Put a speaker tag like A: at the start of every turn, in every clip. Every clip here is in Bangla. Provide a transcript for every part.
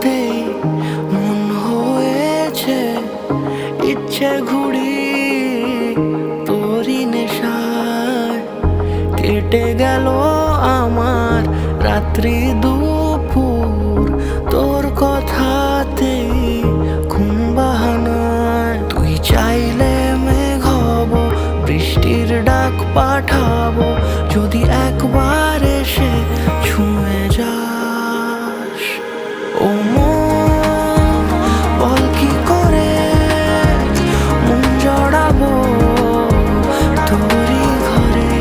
A: কথাতেই মন হয়েছে ইচ্ছে ঘুড়ি তোরই নেশায়। কেটে গেল আমার রাত্রি দুপুর তোর কথাতেই ঘুম বাহানায়। তুই চাইলে মেঘ হব, বৃষ্টির ডাক পাঠাবো, যদি একবার এসে ছুঁয়ে যাস। ও মন বল কি করে মন জড়াবো তোরই ঘরে।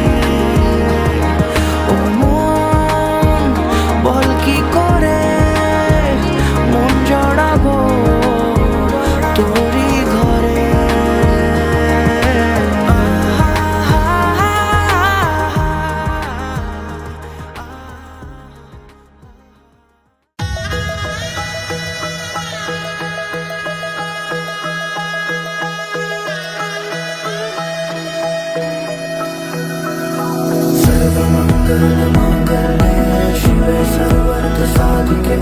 A: ও মন বল কি করে মন জড়াবো তোরই ঘরে। सर्वमङ्गलमाङ्गल्ये शिवे सर्वार्थसाधिके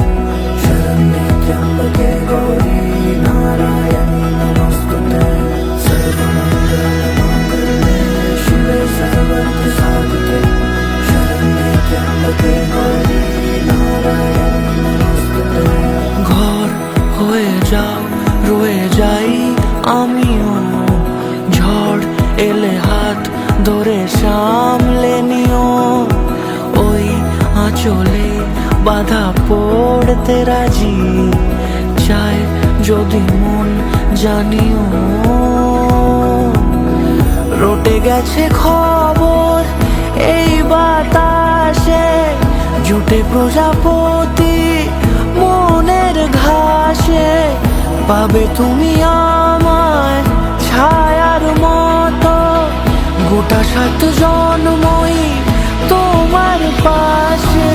A: शरण्ये त्र्यम्बके गौरी नारायणी नमोस्तुते। सर्वमङ्गलमाङ्गल्ये शिवे सर्वार्थसाधिके शरण्ये त्र्यम्बके गौरी नारायणी नमोस्तुते। ঘর হয়ে যাও রয়ে যাই আমিও, ঝড় এলে হাত ধরে সামলে নিও। ওই আঁচলে বাধা পড়তে রাজি চায় যদি মন জানিও। রটে গেছে খবর এই বাতাসে, জুটে প্রজাপতি মনের ঘাসে। পাবে তুমি আমায় ছায়ার মতো, গোটা 7 জন্মই তোমার পাশে।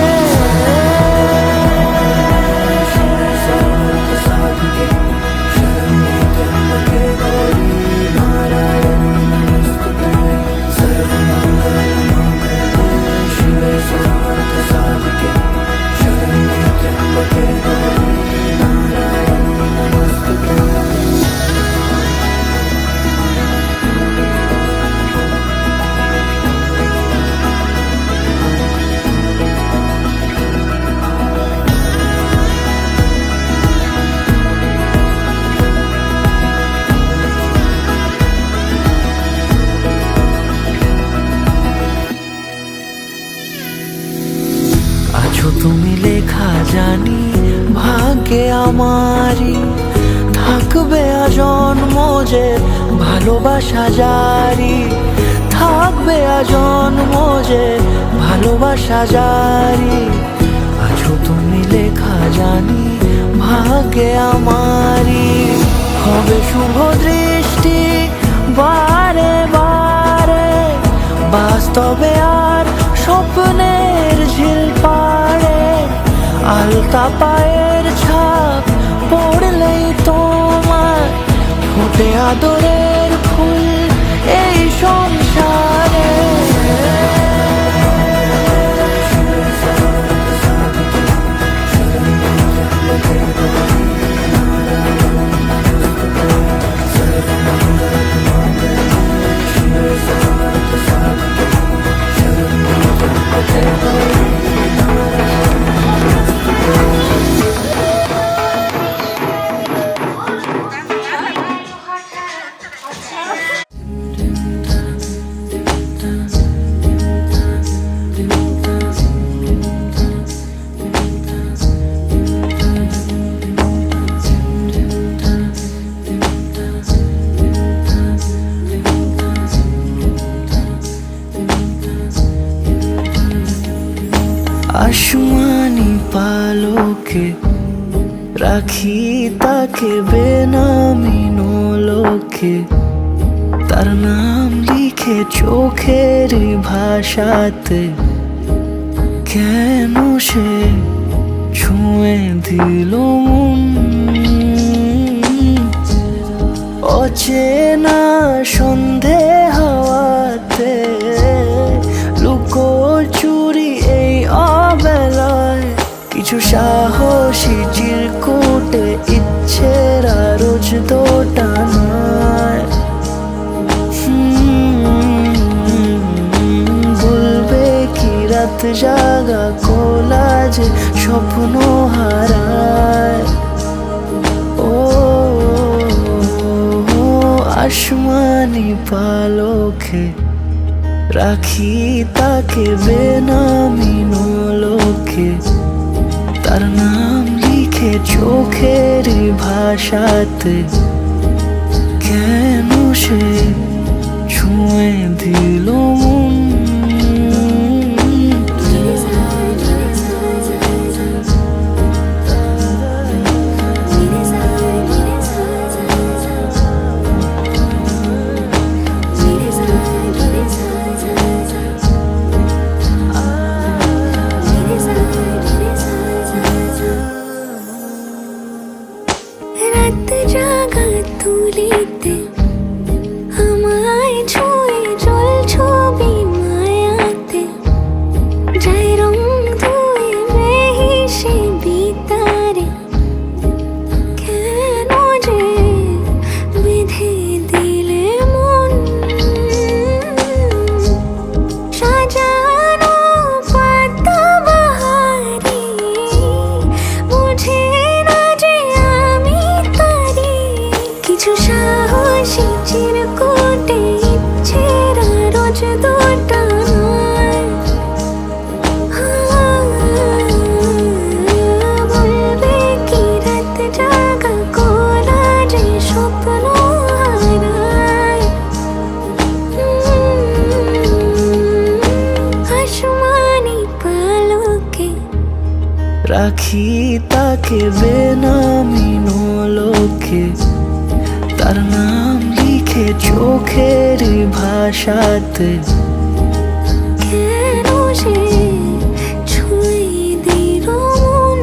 A: আছো তুমি লেখা জানি ভাগ্যে আমারই, থাকবে আজন্ম যে ভালোবাসা জারি। থাকবে আজন্ম যে ভালোবাসা জারি। আছো তুমি লেখা জানি ভাগ্যে আমারই, হবে শুভ দৃষ্টি বারে বারে। বাস্তবে আর স্বপ্নের ঝিল পাড়ে, আলতা পায়ের ছাপ পড়লেই তোমার ফোটে আদরের ফুল এই সংসারে। আসমানি পালকে রাখি তাকে বেনামি নোলকে, তার নাম লিখে চোখের ভাষাতে। কেন সে ছুঁয়ে দিল মন, অচেনা সন্ধে হাওয়াতে। লুকোচুরি এই অবেলায় কিছু সাহসী চিরকুট জাগা কোলাজে স্বপ্ন হারায়। ও আসমানি পালকে রাখি তাকে বেনামি নোলকে, তার নাম লিখে চোখের ভাষাতে। কেন সে ছুঁয়ে দিল মন,
B: রাত জাগা তুলিতে আমায় ছুঁয়ে জল ছবি মায়াতে, যাই রং ধুয়ে মেহিসে বিতারে। কেন যে বেঁধে দিলে মন, সাজানো পাতা বাহারি বুঝে না যে আমি তারি। কিছু সাহসী চিরকুটে ইচ্ছেরা রোজ দুটা নয়। বলবে কি রাত জাগা কোলাজে স্বপ্ন হারায়। আসমানি পালকে
A: রাখি তাকে বেনামি নোলকে, তার নাম লিখে চোখের ভাষাতে।
B: কেন সে ছুঁয়ে দিল মন,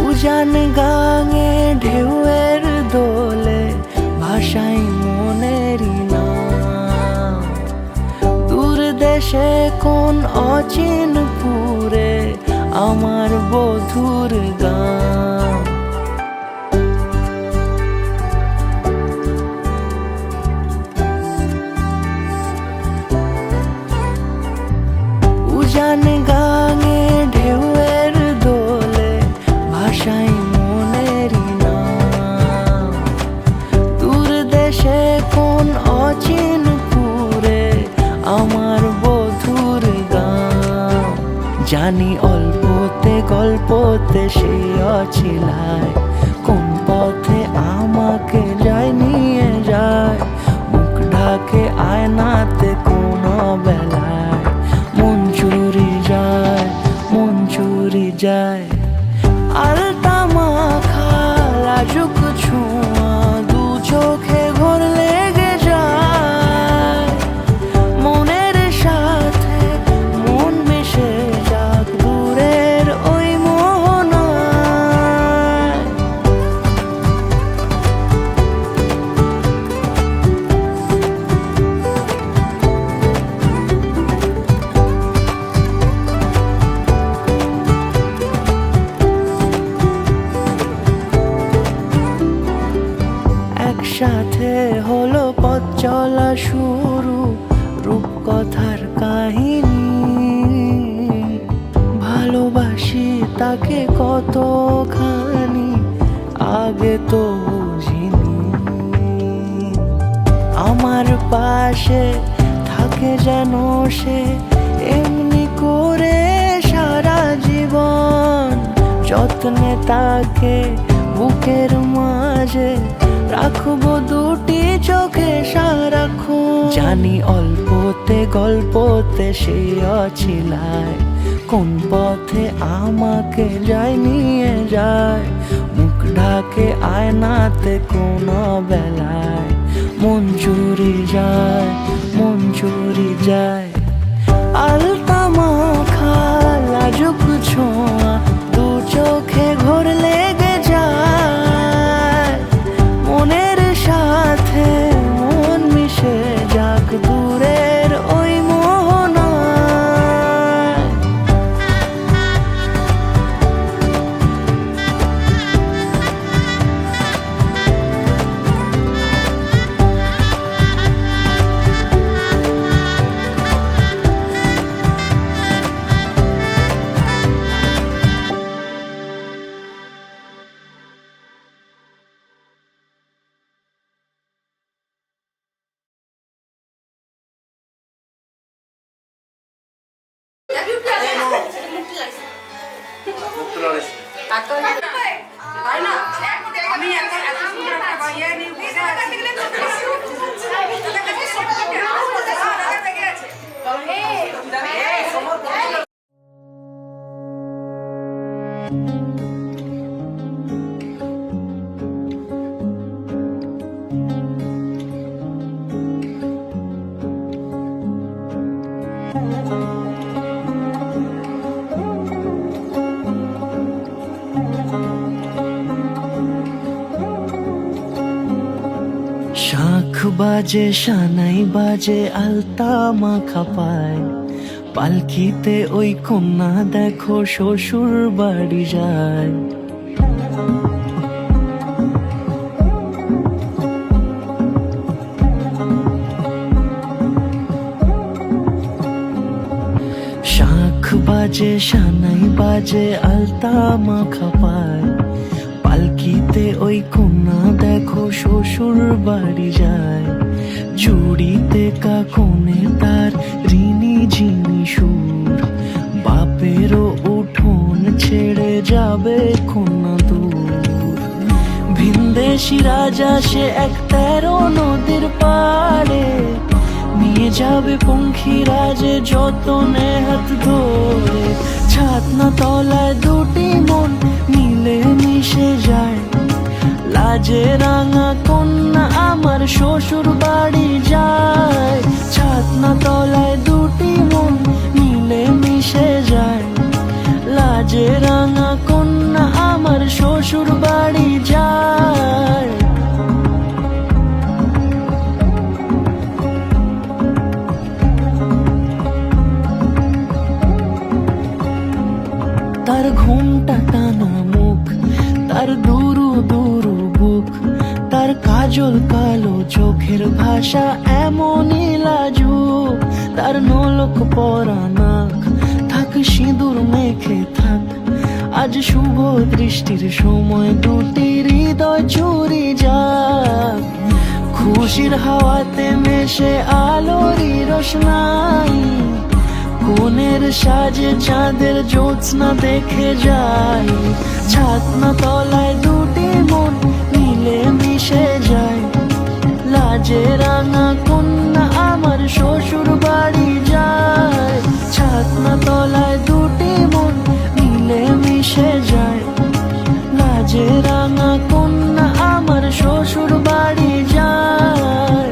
A: উজান গাঙে ঢেউয়ের দোলে ভাষাই মনেরই নাম। দূর দেশে কোন অচিন পুরে আমার বধুর গান। উজান গাঙে ঢেউয়ের দোলে ভাষাই মনেরই নাম। দূর দেশে কোন অচিন পুরে আমার বধুর গান। জানি অল্পতে গল্পতে সে অছিলায়, কোন পথে আমাকে যায় নিয়ে যায়। মুখ ঢাকে আয়নাতে কোন বেলায় মন চুরি যায়, মন চুরি যায়। আলতা মাখা লাজুক ছোঁয়া দু চোখে ঘোর লেগে যায়। মনের সাথে মন মিশে যাক দূরের ওই মোহনায়। একসাথে হলো পথ চলা শুরু, রূপকথার কাহিনী। ভালোবাসি তাকে কতখানি আগে তো বুঝিনি। আমার পাশে থাকে যেন সে এমনি করে সারা জীবন। যত্নে তাকে বুকের মাঝে রাখবো দুটি চোখে সারাক্ষণ। জানি অল্পতে গল্পতে সে অছিলায়, কোন পথে আমাকে যায় নিয়ে যায়। মুখ ঢাকে আয়নাতে কোন বেলায়, মন চুরি যায়, মন চুরি যায়। আলতা মাখা লাজুক ছোঁয়া দু চোখে ঘোর লেগে যায়। মনের সাথে মন মিশে যাক দূরের ওই মোহনায়। শাঁখ বাজে সানাই বাজে আলতা মাখা পায়, পালকিতে ওই কন্যা দেখো শ্বশুর বাড়ি যায়। শাঁখ বাজে সানাই বাজে আলতা মাখা পায়, পালকিতে ওই কন্যা দেখো শ্বশুর বাড়ি যায়। চুড়িতে কাকনে তার ঋণী ঝিনি সুর, বাপেরও উঠোন ছেড়ে যাবে কন্যা দূর। ভিনদেশি রাজা সে এক 13 নদীর পাড়ে, নিয়ে যাবে পঙ্খী রাজে যতনে হাত ধরে। ছাতনা তলায় দুটি মন মিলে মিশে যায়, লাজে রাঙা কন্যা আমার শ্বশুর বাড়ি যায়। ছাতনা তলায় দুটি মন মিলে মিশে যায়, লাজে রাঙা কন্যা আমার শ্বশুর বাড়ি যায়। তার ঘুমটা টানা মুখ, তার দুরু দুরু বুক, তার কাজল কালো চোখের ভাষা এমনই লাজুক। তার নোলক পরা নাক থাক সিঁদুর মেখে থাক, আজ শুভ দৃষ্টির সময় দুটি হৃদয় চুরি যাক। খুশির হাওয়াতে মেশে আলোরই রোশনাই, কোণের সাজে চাঁদের জ্যোৎস্না দেখে যাই। ছাতনা তলায় দুটি মন মিলে মিশে যায়, লাজে রাঙা কন্যা আমার শ্বশুর বাড়ি যায়। ছাতনা তলায় দুটি মন মিলে মিশে যায়, লাজে রাঙা কন্যা আমার শ্বশুর বাড়ি যায়।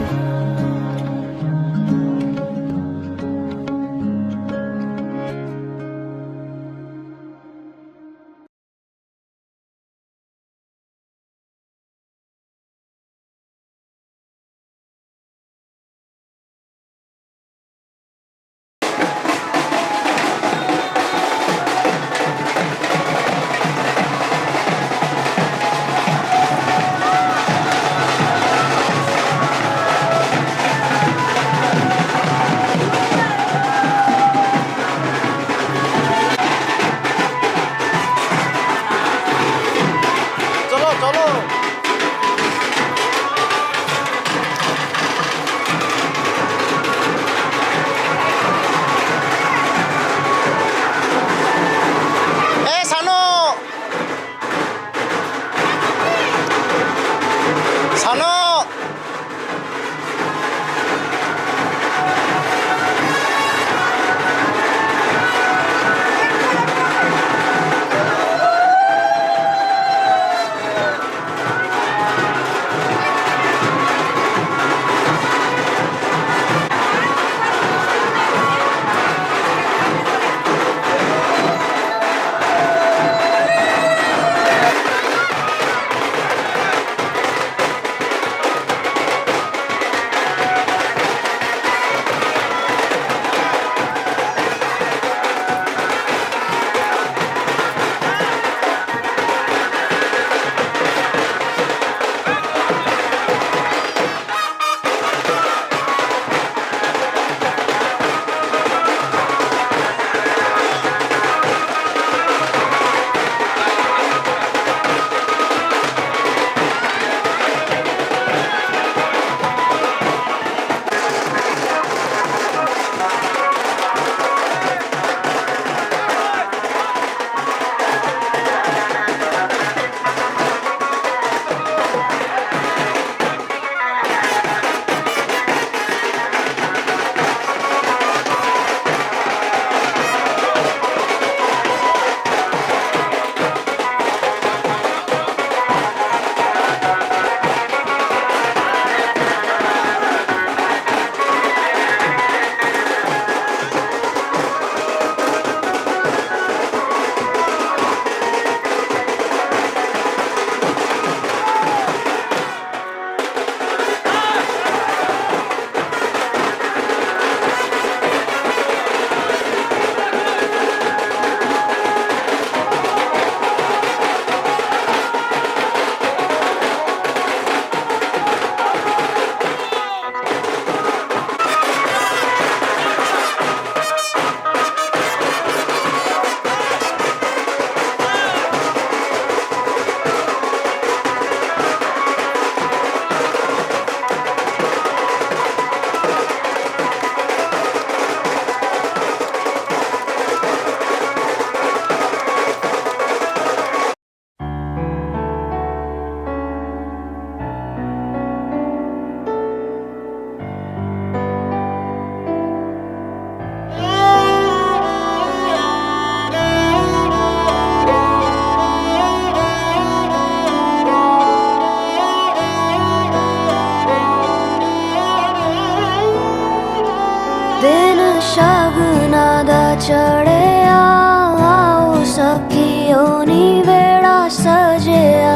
B: शगना दा चढ़े आओ सखियों नी बेड़ा सजिया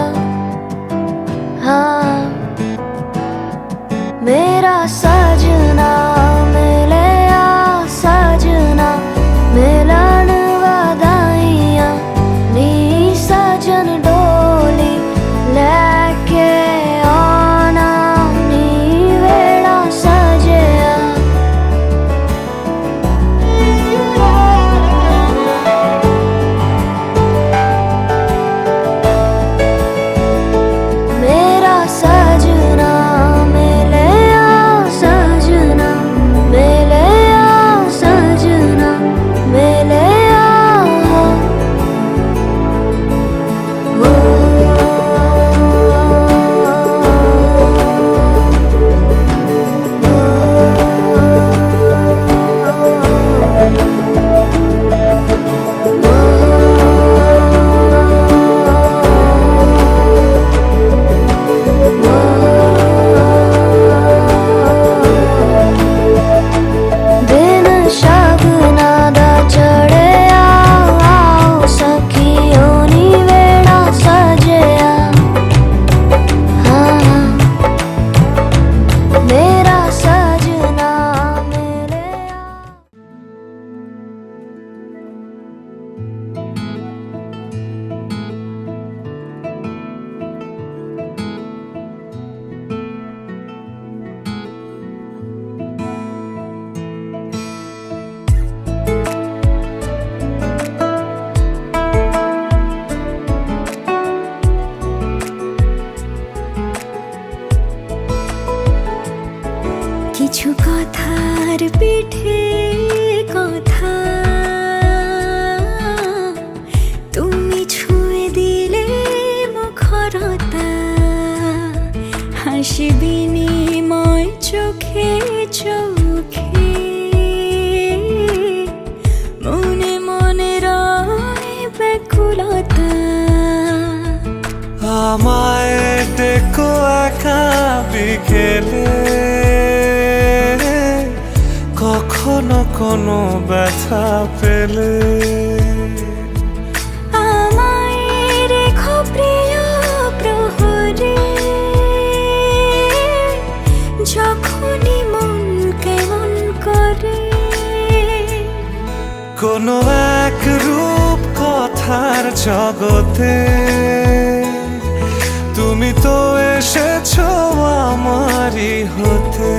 B: हाँ मेरा सजना मिले आ सजना मिलन वधाइयां नी सजन डोली लेके आना नी वेड़ा सजिया मेरा सजना मिले आ सजना मिले आ सजना मिले आ वो दिन शगना दा चढ़े आओ सखियों नी वेड़ा सजिया हाँ मेरा सजना मिले आ কিছু কথার পিঠে কথা তুমি ছুঁয়ে দিলে মুখরতা হাসি বিনিময় চোখে চোখে মনে মনে রয় ব্যাকুলতা
A: আমায় ডেকো একা বিকেলে কখনো কোনো ব্যথা পেলে
B: আমায় রেখো প্রিয় প্রহরে যখনই মন কেমন করে
A: কোনো এক রূপ কথার জগতে তুমি তো এসেছো আমারই হতে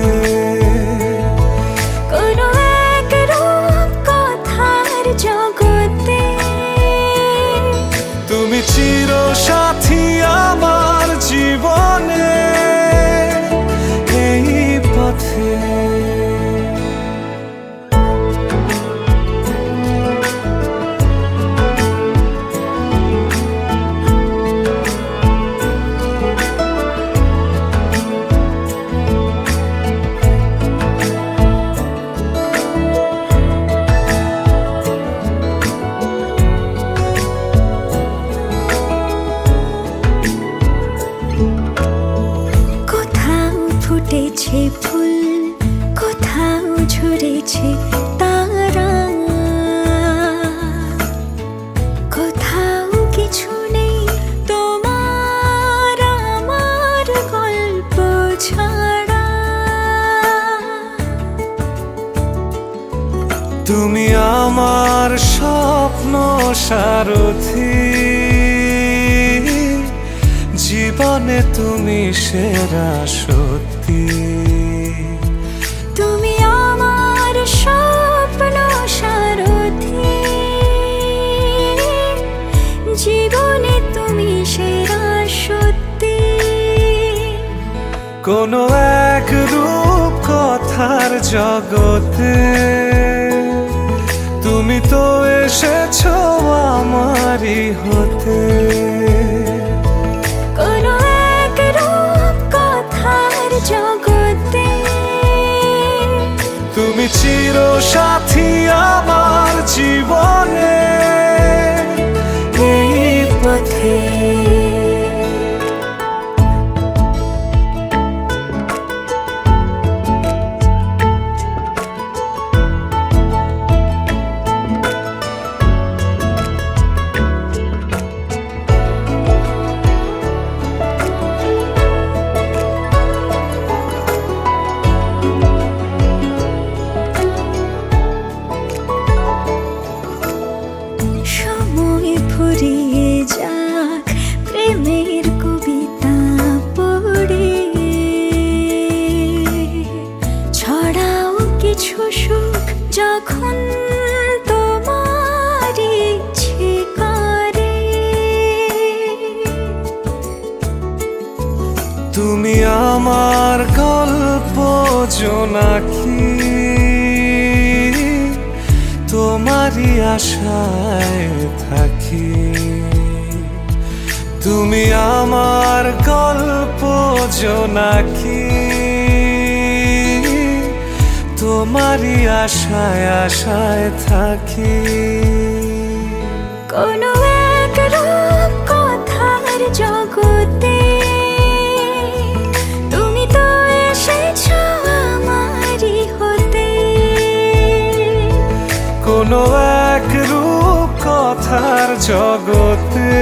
B: কোনো এক রূপ কথার জগতে
A: তুমি চির সাথী আমার জীবনে এই পথে
B: কোথাও ফুটেছে ফুল কোথাও ঝরেছে তারা কোথাও কিছু নেই তোমার আমার গল্প ছাড়া
A: তুমি আমার স্বপ্ন সারথি জীবনে তুমি সেরা সত্যি
B: তুমি আমার স্বপ্ন সারথি জীবনে তুমি সেরা সত্যি
A: কোনো এক রূপ কথার জগতে তুমি তো এসেছো আমারই হতে
B: কোনো এক রূপ কথার জগতে
A: তুমি চির সাথী আমার জীবনে এই পথে নাকি তোমারই আশায় থাকি। তুমি আমার গল্প জোনাকি তোমারই আশায় আশায় থাকি।
B: কোনো এক রূপ কথার জগতে তুমি তো এসেছো আমারই হতে।
A: কোনো এক রূপ কথার জগতে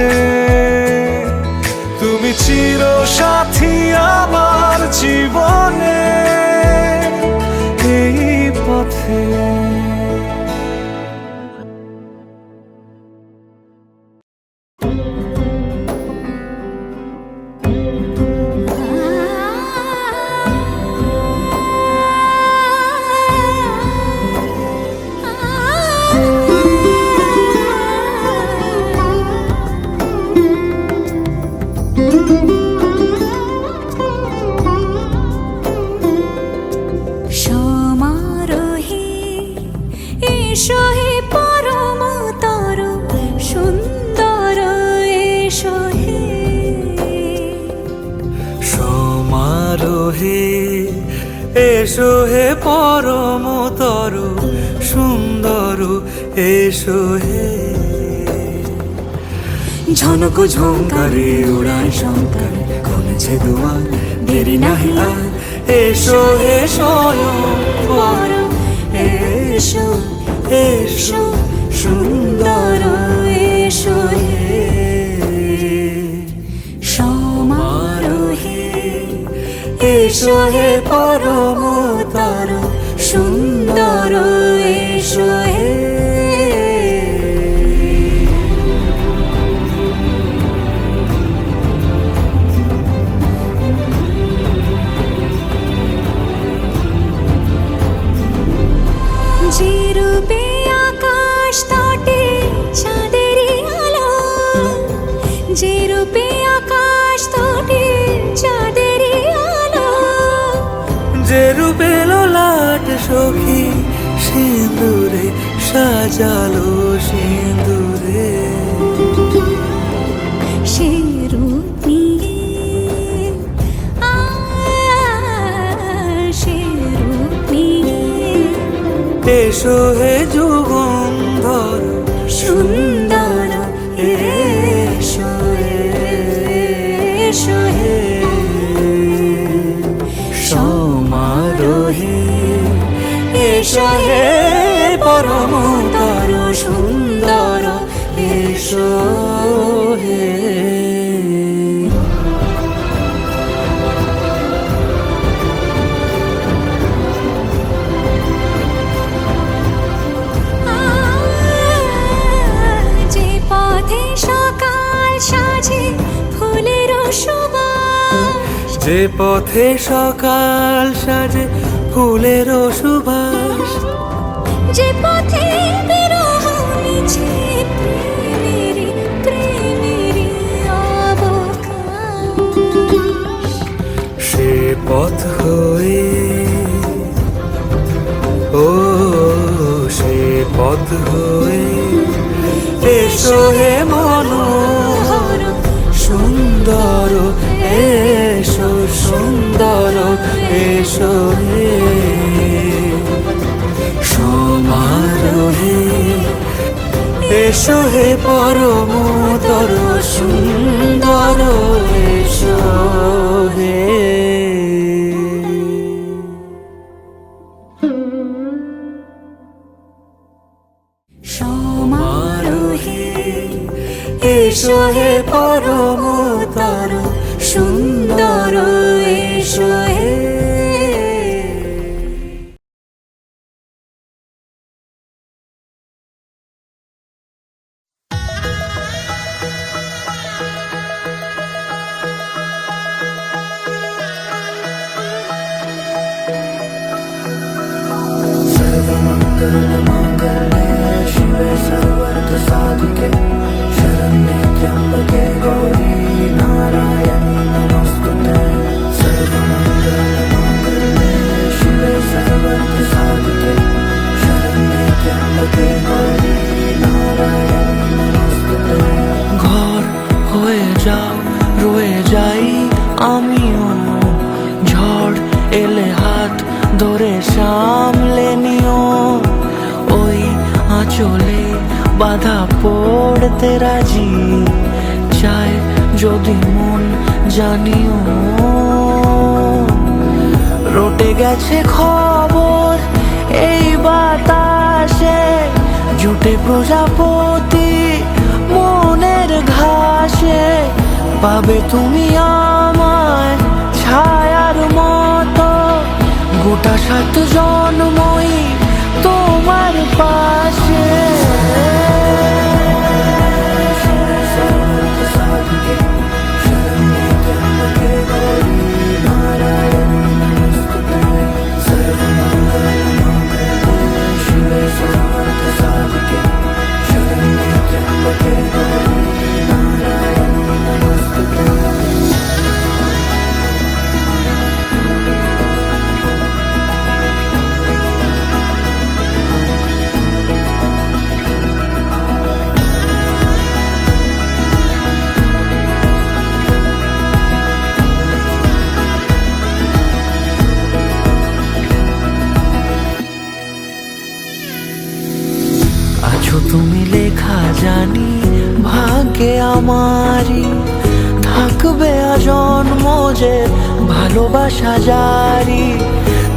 A: তুমি চির সাথী আমার জীবনে এই পথে।
B: সমারোহে এসো হে পরমতর সুন্দর এসো হে।
A: সমারোহে এসো হে পরমতর সুন্দর এসো হে। ঝনক ঝঙ্কারে উড়ায় শঙ্কার খুলেছে দুয়ার দেরি নাহি আর। এসো হে স্বয়ংবর এসো এসো সুন্দর এসো হে।
B: সমারোহে
A: এসো হে পরমতর সুন্দর এসো হে।
B: যে রূপে আকাশ তটে চাঁদেরই আলো, যে রূপে আকাশ তটে চাঁদেরই আলো।
A: যে রূপে ললাট সখী সিঁদুরে সাজালো সিঁদুরে।
B: সে রূপ নিয়ে সে রূপ নিয়ে
A: এসো হে যুগন্ধর
B: সুন্দর এসো এসো হে।
A: সমারোহে এসো হে পরমতর সুন্দর এসো হে।
B: যে পথে সকাল সাজে ফুলের সুবাস,
A: যে পথে সকাল সাজে ফুলের সুবাস।
B: যে পথে বিরহ মিছে প্রেমেরই প্রেমেরই অবকাশ।
A: সে পথ হয়ে ও সে পথ হয়ে এসো হে মনোহর সুন্দর এসো সুন্দর এসো হে। সমারোহে এসো হে পরমতর সুন্দর এসো হে।
B: সমারোহে
A: এসো হে পরমতর সুন্দর এসো হে।
C: शिवे सर्वर्थ साधिके शरण्ये त्र्यंबके गौरी नारायणी नमोस्तुते सर्वमंगलमांगल्ये शिवे চলে বাধা পড়তে রাজি চায় যদি মন জানিও রটে গেছে খবর এই বাতাসে জুটে প্রজাপতি মনের ঘাসে পাবে তুমি আমায় ছায়ার মতো গোটা 7 জন্মই তোমার পাশে তুমি লেখা জানি ভাগ্যে আমারই থাকবে আজন্ম যে ভালোবাসা জারি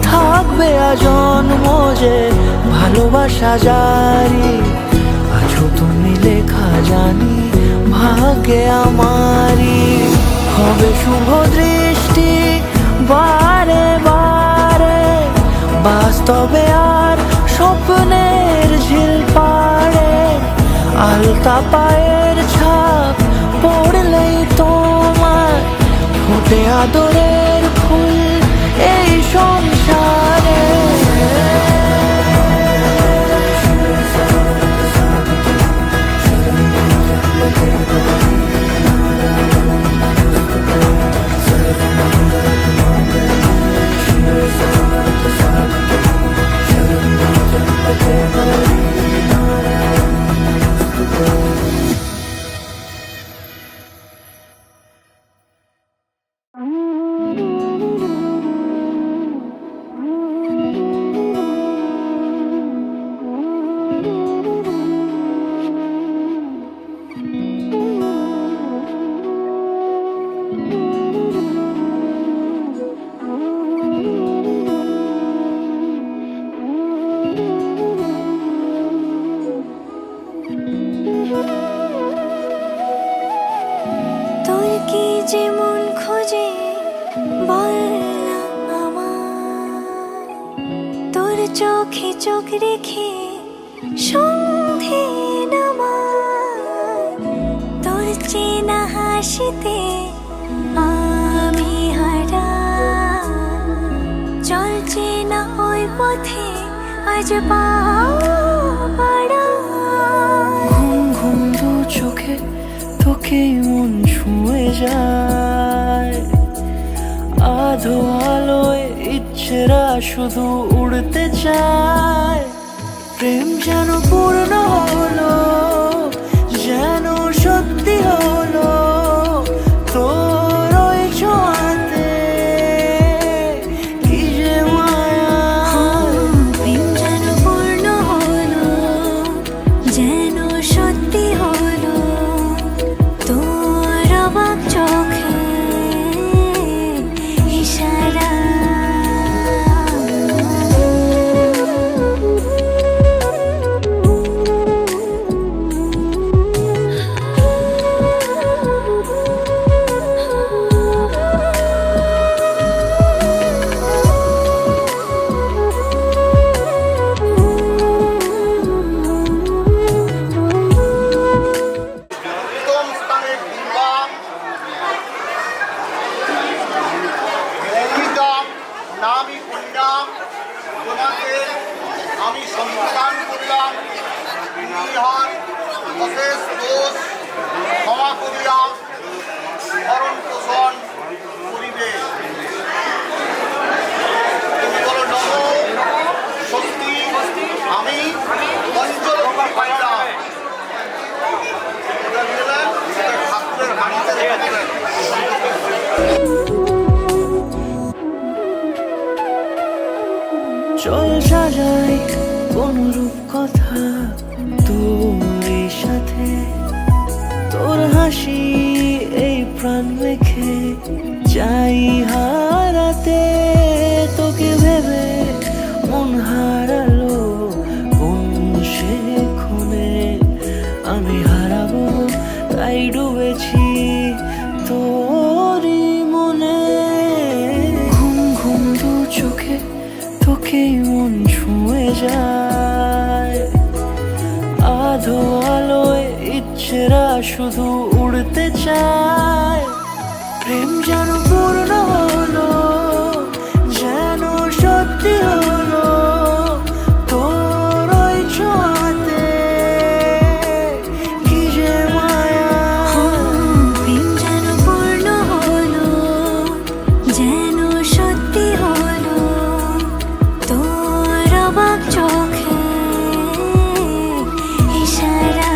C: থাকবে আজন্ম যে ভালোবাসা জারি আছো তুমি লেখা জানি ভাগ্যে আমারই হবে শুভ দৃষ্টি বারে বারে বাস্তবে আর স্বপ্নের ঝিল পাড়ে আলতা পায়ের ছাপ পড়লেই তোমার ফোটে আদরের ফুল এই সংসারে
B: তোর কি যেমন খোঁজে বললাম আমার তোর চোখে চোখ রেখে সন্ধে নামার তোর চেনা হাসিতে আমি হারা চলছে না ওই পথে আজ পাড়া
C: ঘুম ঘুম দু চোখে তোকে মন ছুঁয়ে যায় আধো আলোয় ইচ্ছেরা শুধু উড়তে চায় প্রেম যেন পূর্ণ হলো যেন সত্যি হলো তোর ওই ছোঁয়াতে কি যে মায়া
B: প্রেম যেন পূর্ণ হলো যেন সত্যি হলো তোর অবাক চোখে ইশারা
D: প্রথম স্থানের দিব্যা অমৃতা নামী কন্যা ওনাকে আমি সম্প্রদান করলাম ইহার অশেষ দোষ ক্ষমা করিয়া ভরণ পোষণ করিবে তুমি বলো নম স্বস্তি আমি পঞ্চলক্ষ্মী পাইলাম এটা দিলেন ঠাকুরের বাণীতে রেখে
C: চল সাজাই কোন রূপ কথা তোর সাথে তোর হাসি এই প্রাণ রেখে চাই হারাতে তোকে ভেবে মন হারালো কোন সে ক্ষণে আমি হারাবো তাই ডুবেছি তোরই মনে ঘুম ঘুম দু চোখে তোকেই মন ছুঁয়ে যায় আধো আলোয় ইচ্ছেরা শুধু উড়তে চায় প্রেম যেন পূর্ণ হলো যেন সত্যি হলো তোর ওই ছোঁয়াতে কি যে মায়া
B: প্রেম যেন পূর্ণ হলো যেন সত্যি হলো তোর অবাক চোখে ইশারা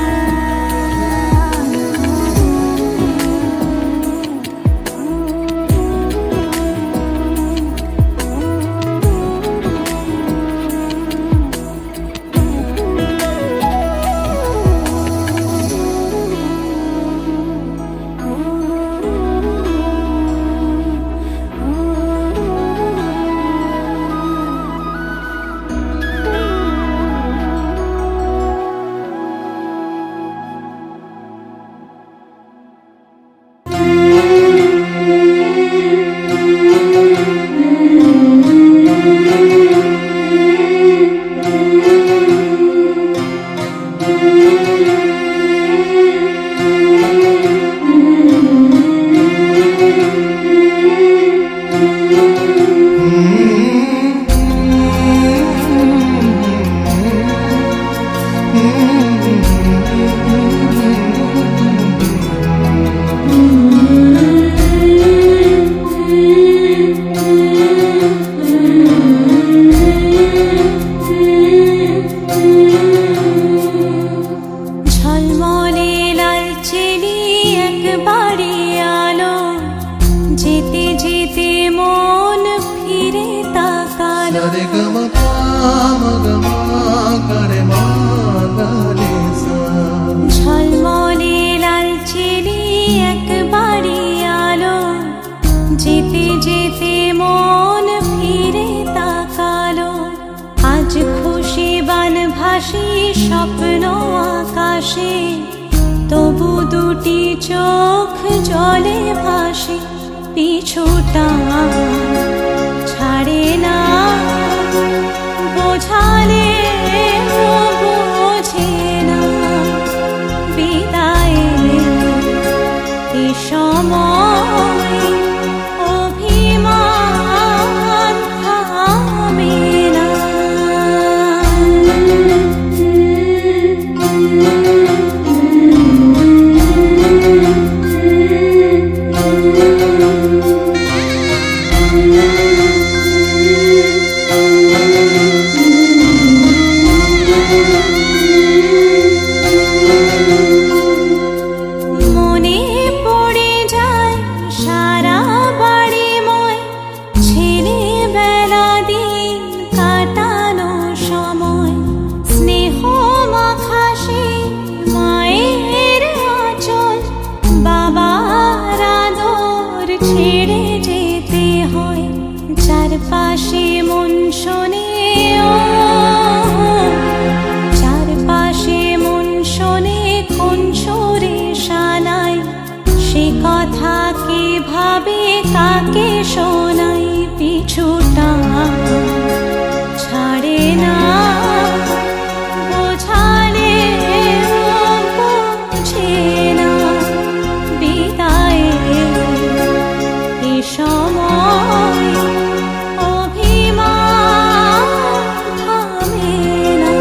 B: ঝলমলে লাল চেলি একবারে আলো যেতে যেতে মন ফিরে তাকালো ঝলমলে লাল চেলি একবারে আলো যেতে যেতে মন ফিরে তাকালো আজ খুশি বান ভাসি স্বপ্ন আকাশে তবু দুটি চোখ জলে ভাসে পিছুটা ছাড়ে না বোঝালে বোঝে না বিদায়ের এ সময় অভিমান থামে না মনে পড়ে যায় সারা বাড়িময় ছেলেবেলা দিন কাটানো সময় স্নেহ মাখাসে মায়ের আঁচল বাবার আদর ছেড়ে যেতে হয় চারপাশে মন শোনে চারপাশে মন শোনে কোন সুরে শানায় সে কথা কে ভাবে কাকে শোনাই পিছুটা ছাড়ে না বোঝালে বোঝে না বিদায়ের এ সময় অভিমান থামে না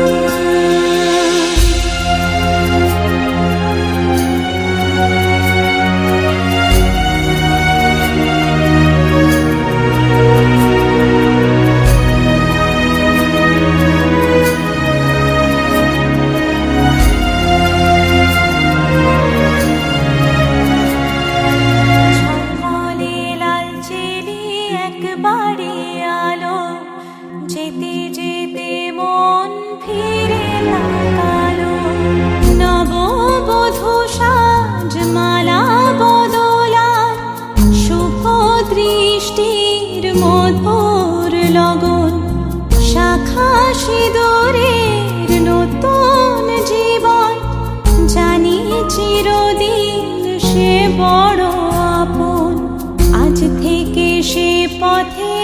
B: ঝলমলে লাল চেলি একবারে আলো যেতে যেতে মন ফিরে তাকালো সিঁদুরের নতুন জীবন, জানি চিরদিন সে বড় আপন। আজ থেকে সে পথে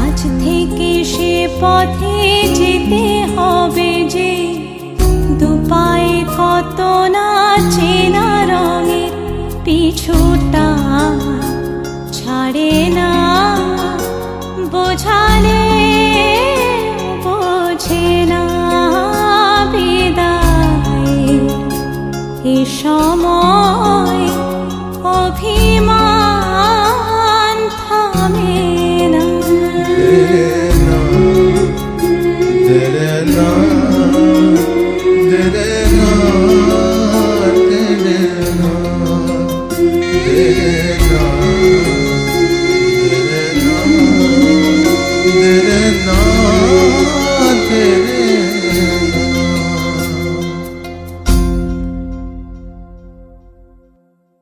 B: আজ থেকে সে পথে যেতে হবে যে, দুপায়ে কত না চেনা রঙের পিছু